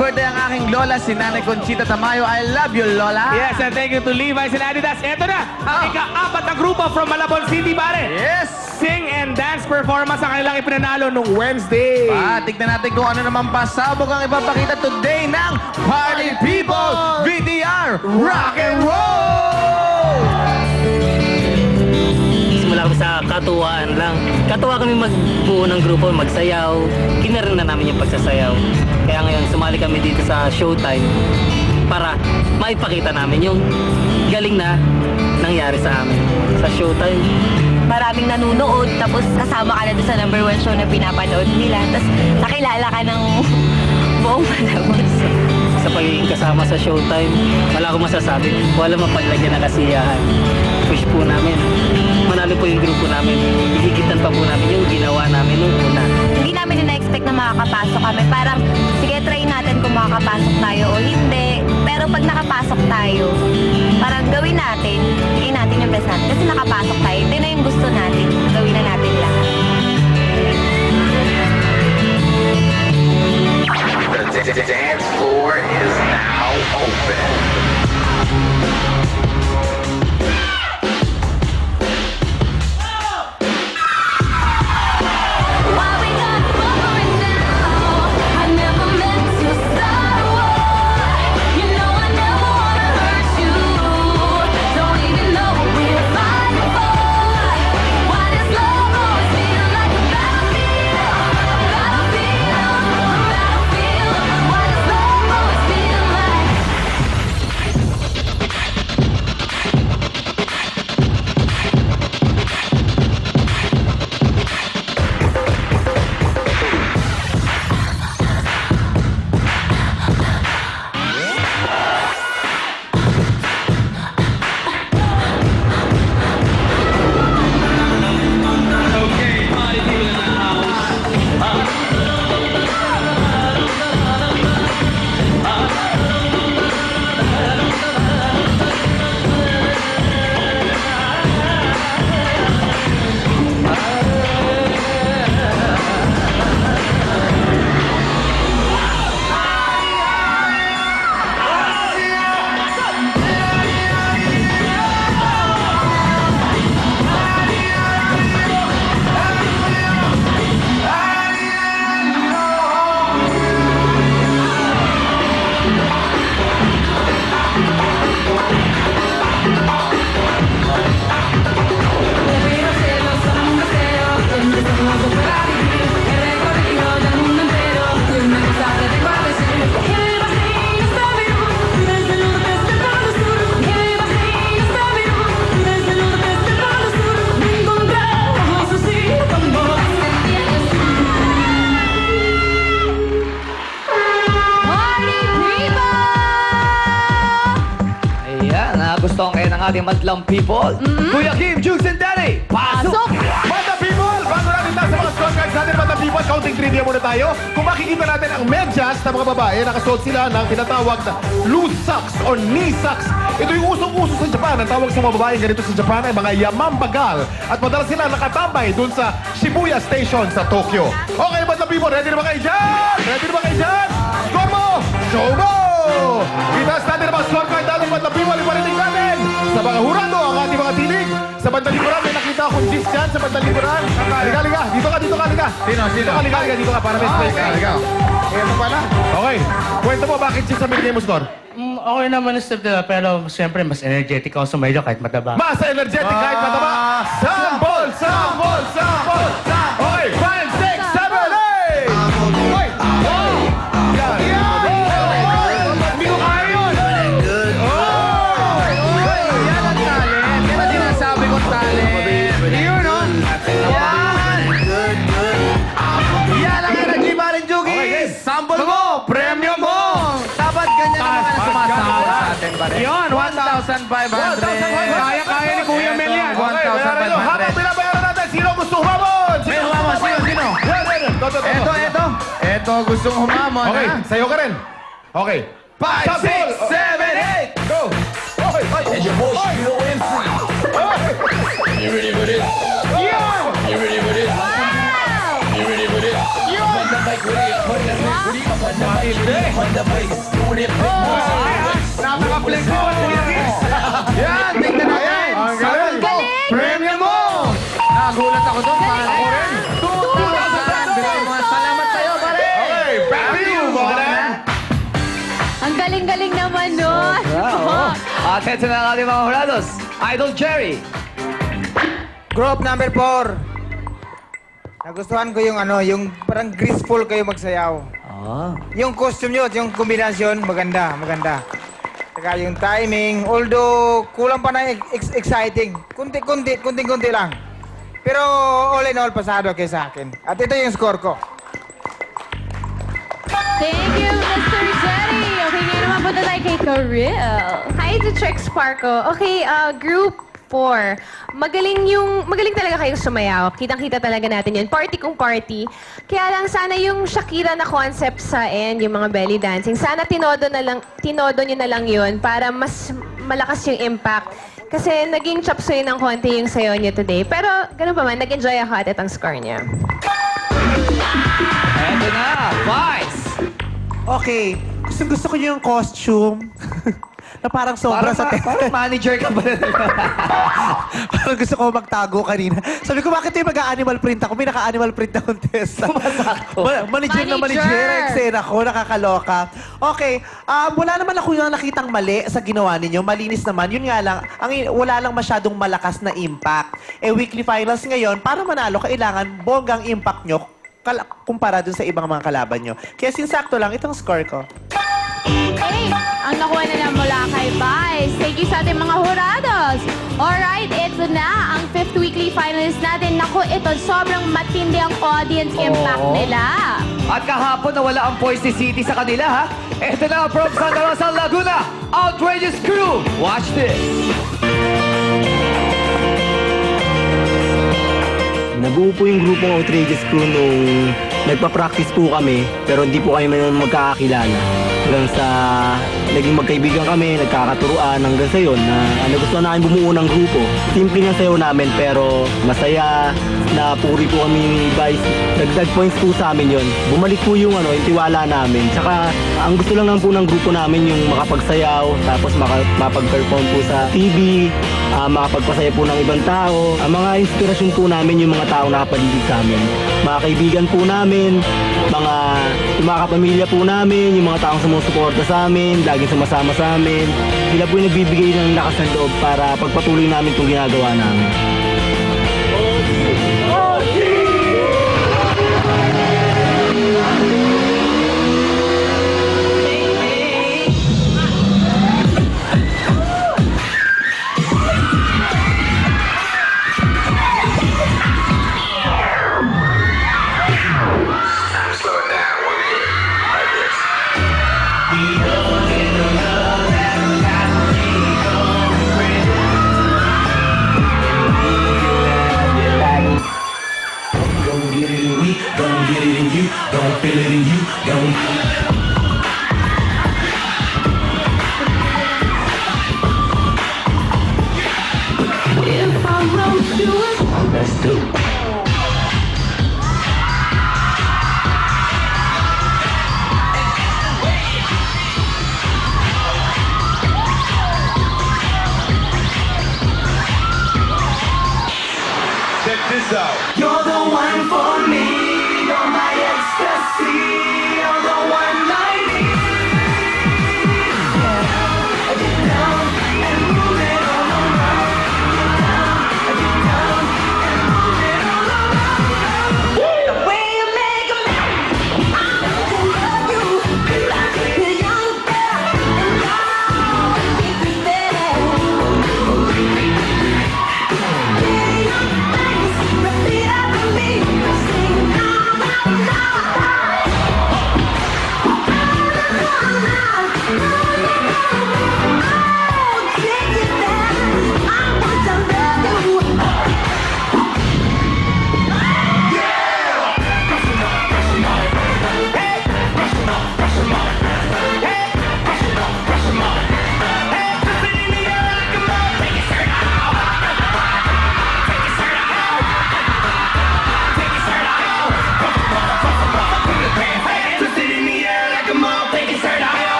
birthday ang aking lola, si Nanay Conchita Tamayo. I love you, Lola. Yes, and thank you to Levi's and Adidas. Ito na, ang ika-apat na grupo from Malabon City, pare. Yes! Sing and dance performance ang kanilang ipinanalo nung Wednesday. Tignan natin kung ano naman pasabog ang ipapakita today ng Party People VTR Rock and Roll! Simula kami sa katuwaan lang. Katuwa kami magbuo ng grupo, magsayaw. Kinarin na namin yung pagsasayaw. Kaya ngayon, sumali kami dito sa Showtime para maipakita namin yung galing na nangyari sa amin sa Showtime. Maraming nanonood, tapos kasama ka na doon sa #1 show na pinapanood nila. Tapos nakilala ka ng buong Malabon. Sa pagiging kasama sa Showtime, wala akong masasabi. Wala mapaglagyan na kasiyahan. Push po namin. Manalo po yung grupo namin. Higitan pa po namin yung ginawa namin nung una. Hindi namin na-expect na makakapasok kami. Parang, sige, try natin kung makakapasok tayo o hindi. Pero pag nakapasok tayo, parang gawin natin, bigyan natin yung best natin. Kasi nakapasok tayo, ito na yung gusto natin. Gawin na natin lahat. The dance floor is now open. Gusto kayo ng ating madlang people. Kuya Kim, Jules, and Danny, pasok! Bata people, bago natin tayo sa mga scorecards natin, Bata people, counting trivia muna tayo. Kung makikita natin ang medyas na mga babae, nakasuot sila ng tinatawag na loose socks or knee socks. Ito yung usong-uso sa Japan. Ang tawag sa mga babae ganito sa Japan ay mga yamambagal. At madalas sila nakatambay dun sa Shibuya Station sa Tokyo. Okay, Bata people, ready na ba kayo dyan? Ready na ba kayo dyan? Score mo! Show mo! Itaas natin ang mga scorecard natin, Bata people, iparinig natin sa mga hurado ang ating mga tinig. Sa bandang likuran, may nakita akong gis dyan sa bandang likuran. Liga, liga. Dito ka, liga. Sino? Dito ka, liga. Dito ka, para may space ka. Liga. Ito pala. Okay. Kwento mo, bakit gis ang binigay mo score? Okay naman ang step nila, pero siyempre mas energetic ako sa medyo kahit mataba. Mas energetic kahit mataba. Sample, sample, sample, sample. Okay, 5, 6, 7, 8! Hoy! Hindi ko kaya yun! Yan ang talent. Yan ang sinasabi kong talent. Yun, no? Yan! Yan ang energy, Marin Jugis! Sample mo! Premyo mo! Dapat ganyan naman ang sumasahod sa atin, pare. Yun, 1,500. Kaya ni Kuya Mel yan. Okay, bayaran nyo. Habang binabayaran natin, sino gusto humamon? May humamon. Sino? Ito gustong humamon, Okay, ha? sa'yo ka rin. Okay. 5, 6, 7, 8! Go! Okay. And your boy Shiro MC. You ready for this? Yeah! You ready for this? You ready for this? Put the mic ready. Put the mic ready. Hindi. Napaka-flex mo. Yan, tingnan natin. Ang galing. Premium mo. Nagulat ako doon. Ako rin. 2,000. Salamat sa'yo, pare. Okay, back to you, Bonan. Ang galing-galing naman nun. At ito na ang ating mga hurados. Idol Jerry. Group number 4. Nagustuhan ko yung yung parang graceful kayo magsayaw. Yung costume nyo, yung kombinasyon, maganda, maganda. Saka yung timing, although kulang pa na exciting. Kunti lang. Pero all in all, pasado kayo sa akin. At ito yung score ko. Thank you, Mr. Jerry. Okay, ngayon naman punta tayo kay Karil. Hi to Trix Sparko. Okay, group 4. Magaling talaga kayo sumayaw. Kitang-kita talaga natin yun. Party kung party. Kaya lang sana yung Shakira na concept sa end, yung mga belly dancing, sana tinodo nyo na lang yun para mas malakas yung impact. Kasi naging chop suey ng konti yung sayo nyo today. Pero ganun pa man, nag-enjoy ako at itong score niya. Eto na, Vice. Okay, gusto ko yung costume. Na parang sobra sa Parang manager ka ba? Parang gusto ko magtago kanina. Sabi ko, bakit yung mag-animal print ako? May naka-animal print na contest. Manager na manager. Eksena ko, nakakaloka. Okay, wala naman ako yung nakitang mali sa ginawa ninyo. Malinis naman. Yun nga lang, wala lang masyadong malakas na impact. Weekly finals ngayon, para manalo, kailangan bonggang impact nyo kumpara dun sa ibang mga kalaban nyo. Kaya sinsakto lang, itong score ko. Hey, ang nakuha na lang mula kay Vice. Thank you sa ating mga hurados. Alright, ito na ang 5th weekly finalist natin. Naku, ito sobrang matindi ang audience impact nila. At kahapon nawala ang Poise City sa kanila, ha? Ito na from Santa Rosa, Laguna, Outrageous Crew. Watch this. Nabuo po yung grupong Outrageous Crew nung nagpa-practice po kami, pero hindi po kami magkakakilala. Hanggang sa naging magkaibigan kami, nagkakaturuan hanggang sa yun na nagustuhan namin bumuo ng grupo. Simple nga sayo namin pero masaya, na puri po kami ni Vice. Dagdag points po sa amin yun. Bumalik po yung yung tiwala namin. Tsaka ang gusto lang po ng grupo namin yung makapagsayaw, tapos makapag-perform po sa TV, makapagpasaya po ng ibang tao. Ang mga inspirasyon po namin yung mga taong nakapaligid sa amin. Mga kaibigan po namin, yung mga kapamilya po namin, yung mga taong sumusuporta sa amin, laging sumasama sa amin. Sila po yung nagbibigay ng lakas ng loob para pagpatuloy namin itong ginagawa namin. Check this out. You're the one for me. You're my ecstasy. You're the one I need. Get down and move it all around. Get down and move it all around. The way you make a man, I love you. Like a young girl, and I'll keep you there. Repeat after me. Sing now, now, now.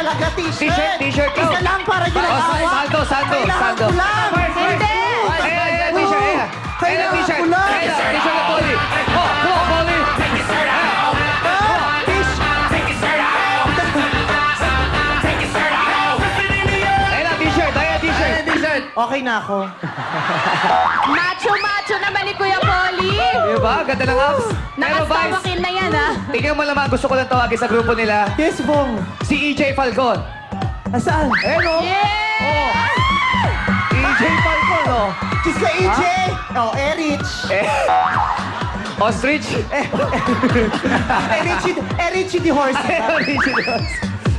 talaga, t-shirt. T-shirt ko. Isa lang para ginagawa. Sando. Kailangan ko lang. Hindi! Ayan, t-shirt. Ayan, Kailangan t-shirt. ko lang. Ayan, t-shirt na Polly. Oh, come on, Polly. Ayan, t-shirt. Ayan, t-shirt. Okay na ako. Macho-macho naman ni Kuya Polly! Diba? Ganda ng abs. Pero Vice, Nakastawakin na yan, ha? tingnan mo naman, gusto ko lang tawagin sa grupo nila. Yes, Bong. Si EJ Falcon. Nasaan? Ayan o. Yeah! EJ Falcon, o. Kiss ka, EJ. Oh, Erich. Ostrich. Erich the horse.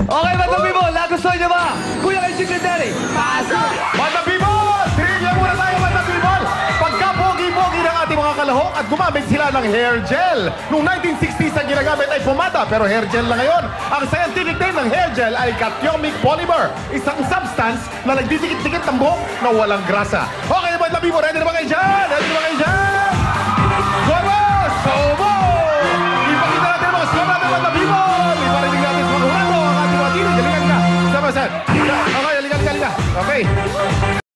Okay, Madam People, nagustuhan niyo ba? Kuya kay Secretary. Pasok! Madam People! Trivia muna tayo, Madam People! Pagka-pogi-pogi ng ating mga kalahok at gumamit sila ng hair gel. Noong 1960s ang ginagamit ay pomada, pero hair gel na ngayon. Ang scientific name ng hair gel ay cationic polymer, isang substance na nagdidikit-dikit ng buhok na walang grasa. Okay, Madam People, ready na ba kayo dyan? Ready na ba kayo dyan?